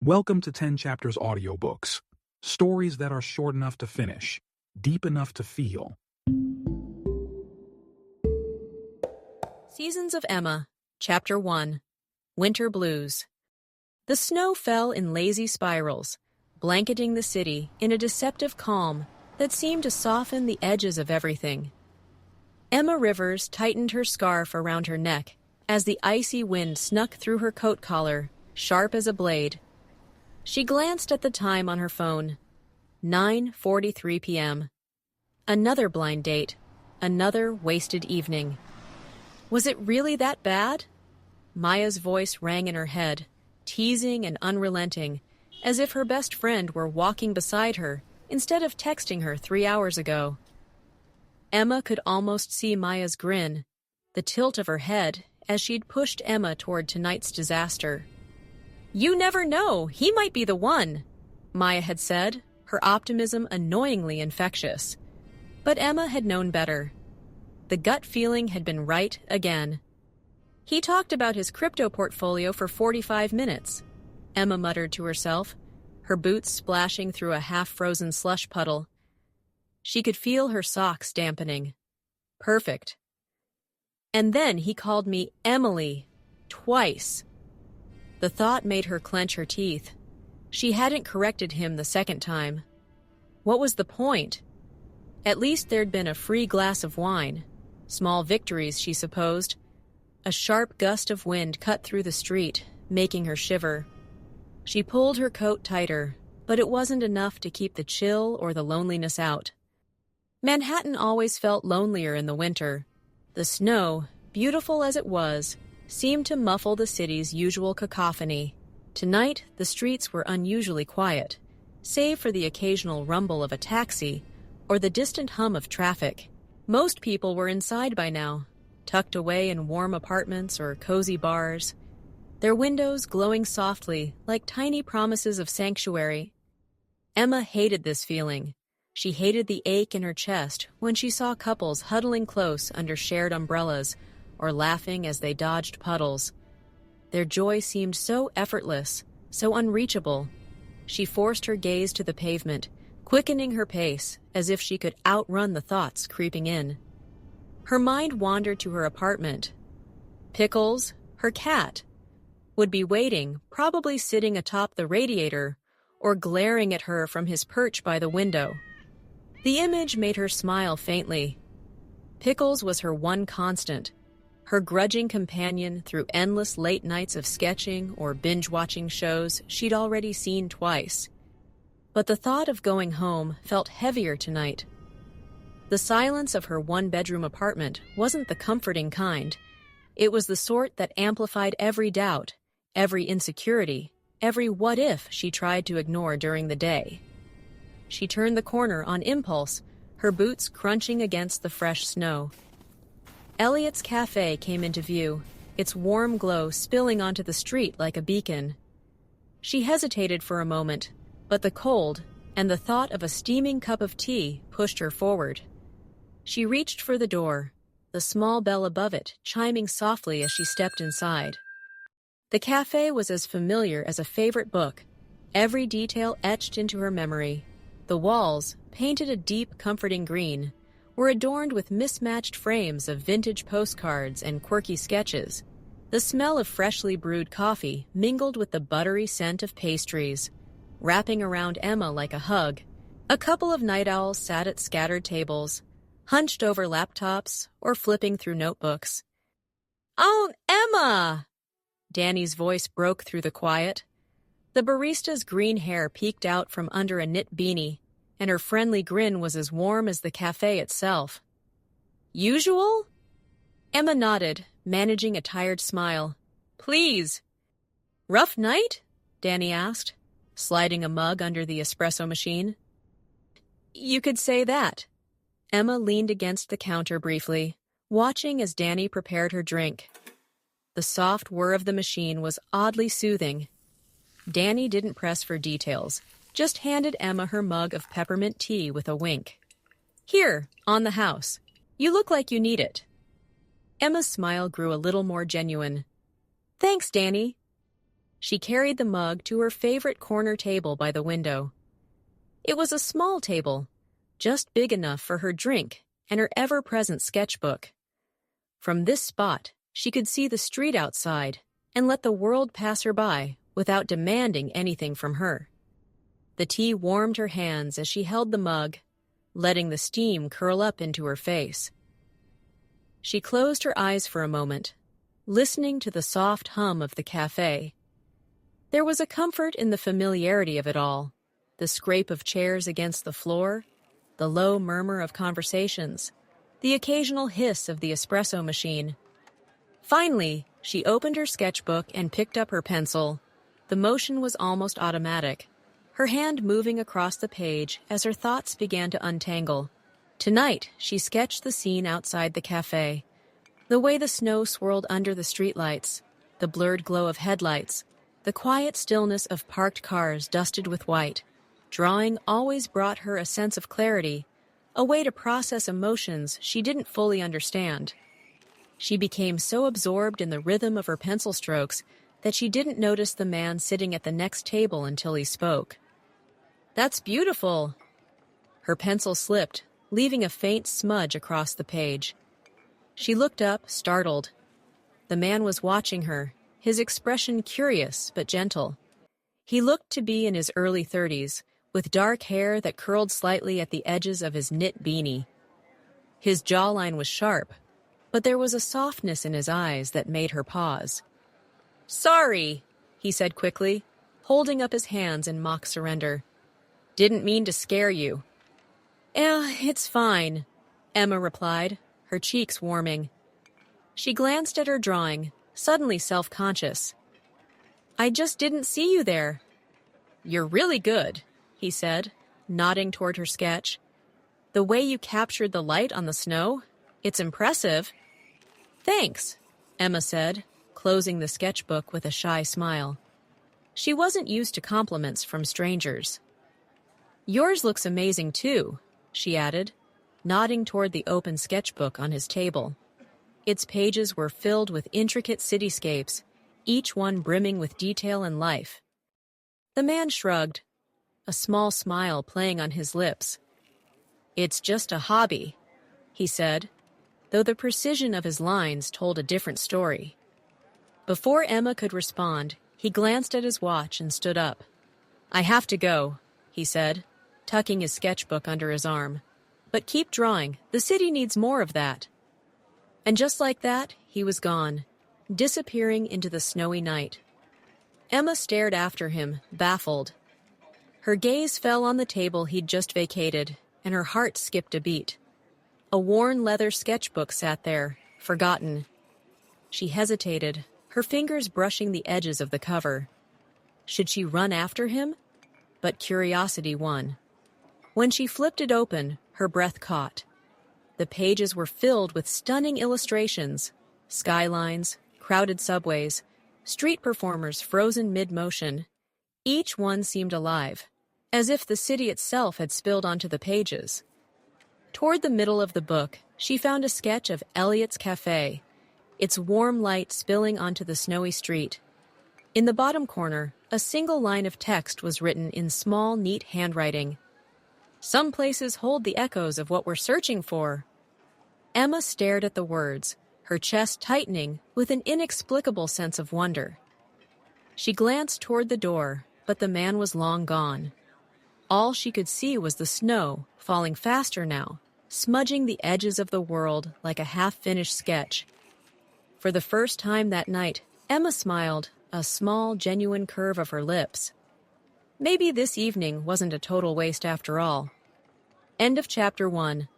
Welcome to 10 Chapters Audiobooks. Stories that are short enough to finish, deep enough to feel. Seasons of Emma, Chapter 1, Winter Blues. The snow fell in lazy spirals, blanketing the city in a deceptive calm that seemed to soften the edges of everything. Emma Rivers tightened her scarf around her neck as the icy wind snuck through her coat collar, sharp as a blade. She glanced at the time on her phone. 9:43 p.m. Another blind date. Another wasted evening. Was it really that bad? Maya's voice rang in her head, teasing and unrelenting, as if her best friend were walking beside her instead of texting her 3 hours ago. Emma could almost see Maya's grin, the tilt of her head as she'd pushed Emma toward tonight's disaster. "You never know, he might be the one," Maya had said, her optimism annoyingly infectious. But Emma had known better. The gut feeling had been right again. "He talked about his crypto portfolio for 45 minutes, Emma muttered to herself, her boots splashing through a half-frozen slush puddle. She could feel her socks dampening. Perfect. And then he called me Emily, twice. The thought made her clench her teeth. She hadn't corrected him the second time. What was the point? At least there'd been a free glass of wine. Small victories, she supposed. A sharp gust of wind cut through the street, making her shiver. She pulled her coat tighter, but it wasn't enough to keep the chill or the loneliness out. Manhattan always felt lonelier in the winter. The snow, beautiful as it was, seemed to muffle the city's usual cacophony. Tonight, the streets were unusually quiet, save for the occasional rumble of a taxi or the distant hum of traffic. Most people were inside by now, tucked away in warm apartments or cozy bars, their windows glowing softly like tiny promises of sanctuary. Emma hated this feeling. She hated the ache in her chest when she saw couples huddling close under shared umbrellas or laughing as they dodged puddles. Their joy seemed so effortless, so unreachable. She forced her gaze to the pavement, quickening her pace as if she could outrun the thoughts creeping in. Her mind wandered to her apartment. Pickles, her cat, would be waiting, probably sitting atop the radiator or glaring at her from his perch by the window. The image made her smile faintly. Pickles was her one constant, her grudging companion through endless late nights of sketching or binge-watching shows she'd already seen twice. But the thought of going home felt heavier tonight. The silence of her one-bedroom apartment wasn't the comforting kind. It was the sort that amplified every doubt, every insecurity, every what-if she tried to ignore during the day. She turned the corner on impulse, her boots crunching against the fresh snow. Elliot's Café came into view, its warm glow spilling onto the street like a beacon. She hesitated for a moment, but the cold and the thought of a steaming cup of tea pushed her forward. She reached for the door, the small bell above it chiming softly as she stepped inside. The café was as familiar as a favorite book, every detail etched into her memory. The walls, painted a deep, comforting green, were adorned with mismatched frames of vintage postcards and quirky sketches. The smell of freshly brewed coffee mingled with the buttery scent of pastries, wrapping around Emma like a hug. A couple of night owls sat at scattered tables, hunched over laptops or flipping through notebooks. "Oh, Emma!" Danny's voice broke through the quiet. The barista's green hair peeked out from under a knit beanie, and her friendly grin was as warm as the cafe itself. "Usual?" Emma nodded, managing a tired smile. "Please." "Rough night?" Danny asked, sliding a mug under the espresso machine. "You could say that." Emma leaned against the counter briefly, watching as Danny prepared her drink. The soft whir of the machine was oddly soothing. Danny didn't press for details, just handed Emma her mug of peppermint tea with a wink. "Here, on the house. You look like you need it." Emma's smile grew a little more genuine. "Thanks, Danny." She carried the mug to her favorite corner table by the window. It was a small table, just big enough for her drink and her ever-present sketchbook. From this spot, she could see the street outside and let the world pass her by without demanding anything from her. The tea warmed her hands as she held the mug, letting the steam curl up into her face. She closed her eyes for a moment, listening to the soft hum of the café. There was a comfort in the familiarity of it all, the scrape of chairs against the floor, the low murmur of conversations, the occasional hiss of the espresso machine. Finally, she opened her sketchbook and picked up her pencil. The motion was almost automatic, her hand moving across the page as her thoughts began to untangle. Tonight, she sketched the scene outside the café, the way the snow swirled under the streetlights, the blurred glow of headlights, the quiet stillness of parked cars dusted with white. Drawing always brought her a sense of clarity, a way to process emotions she didn't fully understand. She became so absorbed in the rhythm of her pencil strokes that she didn't notice the man sitting at the next table until he spoke. "That's beautiful." Her pencil slipped, leaving a faint smudge across the page. She looked up, startled. The man was watching her, his expression curious but gentle. He looked to be in his early 30s, with dark hair that curled slightly at the edges of his knit beanie. His jawline was sharp, but there was a softness in his eyes that made her pause. "Sorry," he said quickly, holding up his hands in mock surrender. "Didn't mean to scare you." It's fine," Emma replied, her cheeks warming. She glanced at her drawing, suddenly self-conscious. "I just didn't see you there." "You're really good," he said, nodding toward her sketch. "The way you captured the light on the snow, it's impressive." "Thanks," Emma said, closing the sketchbook with a shy smile. She wasn't used to compliments from strangers. "Yours looks amazing too," she added, nodding toward the open sketchbook on his table. Its pages were filled with intricate cityscapes, each one brimming with detail and life. The man shrugged, a small smile playing on his lips. "It's just a hobby," he said, though the precision of his lines told a different story. Before Emma could respond, he glanced at his watch and stood up. "I have to go," he said, tucking his sketchbook under his arm. "But keep drawing. The city needs more of that." And just like that, he was gone, disappearing into the snowy night. Emma stared after him, baffled. Her gaze fell on the table he'd just vacated, and her heart skipped a beat. A worn leather sketchbook sat there, forgotten. She hesitated, her fingers brushing the edges of the cover. Should she run after him? But curiosity won. When she flipped it open, her breath caught. The pages were filled with stunning illustrations, skylines, crowded subways, street performers frozen mid-motion. Each one seemed alive, as if the city itself had spilled onto the pages. Toward the middle of the book, she found a sketch of Elliot's Café, its warm light spilling onto the snowy street. In the bottom corner, a single line of text was written in small, neat handwriting. "Some places hold the echoes of what we're searching for." Emma stared at the words, her chest tightening with an inexplicable sense of wonder. She glanced toward the door, but the man was long gone. All she could see was the snow, falling faster now, smudging the edges of the world like a half-finished sketch. For the first time that night, Emma smiled, a small, genuine curve of her lips. Maybe this evening wasn't a total waste after all. End of Chapter 1.